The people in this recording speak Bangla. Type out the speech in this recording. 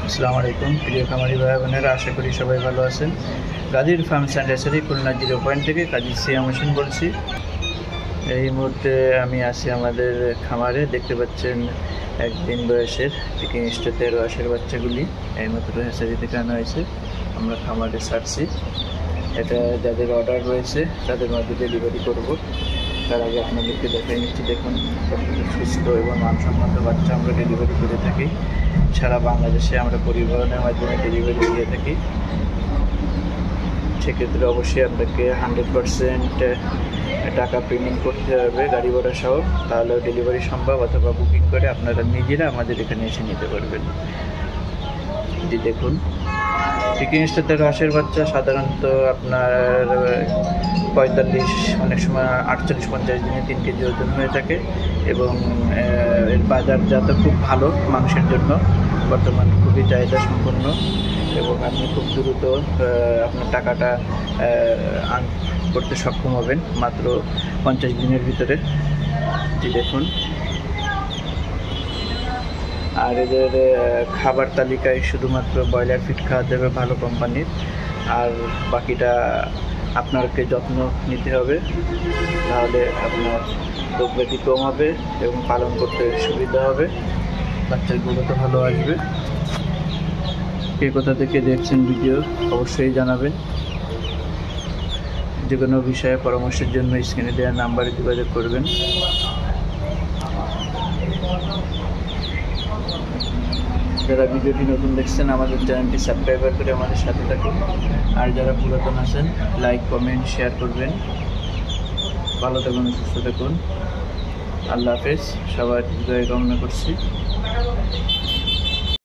আসসালামু আলাইকুম প্রিয় খামারি ভাই বোনেরা, আশা করি সবাই ভালো আছেন। গাজীর farms and hatchery Khulna 0 point থেকে কাজী সিয়াম হোসেন বলছি। এই মুহূর্তে আমি আছি আমাদের খামারে। দেখতে পাচ্ছেন 1 দিন বয়সের চিকেন স্টোতের রসের বাচ্চাগুলি এইমাত্র হ্যাচারি থেকে আনা হয়েছে। আমরা খামারে ছাড়ছি। এটা যাদের অর্ডার রয়েছে তাদের মধ্যে ডেলিভারি করব। তার আগে আপনাদেরকে দেখাই নিচ্ছি। দেখুন, সুস্থ এবং মানসম্মত বাচ্চা আমরা ডেলিভারি করে থাকি। সারা বাংলাদেশে আমরা পরিবহনের মাধ্যমে ডেলিভারি দিয়ে থাকি। সেক্ষেত্রে অবশ্যই আপনাকে 100% টাকা পেমেন্ট করতে হবে গাড়ি ভাড়া সহ, তাহলে ডেলিভারি সম্ভব, অথবা বুকিং করে আপনারা নিজেরা আমাদের এখানে এসে নিতে পারবেন। এটি দেখুন, চিকেন স্টোতের রসের বাচ্চা সাধারণত আপনার 45, অনেক সময় 48-50 দিনে 3 কেজি ওজন হয়ে থাকে এবং এর বাজারজাত খুব ভালো মাংসের জন্য। বর্তমান খুবই চাহিদা সম্পন্ন এবং আপনি খুব দ্রুত আপনার টাকাটা করতে সক্ষম হবেন মাত্র 50 দিনের ভিতরে। দেখুন, আর এদের খাবার তালিকায় শুধুমাত্র ব্রয়লার ফিড খাওয়াতে হবে ভালো কোম্পানির, আর বাকিটা আপনাকে যত্ন নিতে হবে, তাহলে আপনার রোগ ব্যাধি কম হবে এবং পালন করতে সুবিধা হবে, বাচ্চার গ্রোথ ভালো আসবে। কে কোথা থেকে দেখছেন ভিডিও অবশ্যই জানাবেন। যে কোনো বিষয়ে পরামর্শের জন্য স্ক্রিনে দেওয়া নাম্বারে যোগাযোগ করবেন। যারা ভিডিওটি নতুন দেখছেন আমাদের চ্যানেলটি সাবস্ক্রাইব করে আমাদের সাথে থাকুন, আর যারা পুরাতন আছেন লাইক, কমেন্ট, শেয়ার করবেন। ভালো থাকুন, সুস্থ থাকুন। আল্লাহ হাফেজ। সবার হৃদয়ে কামনা করছি।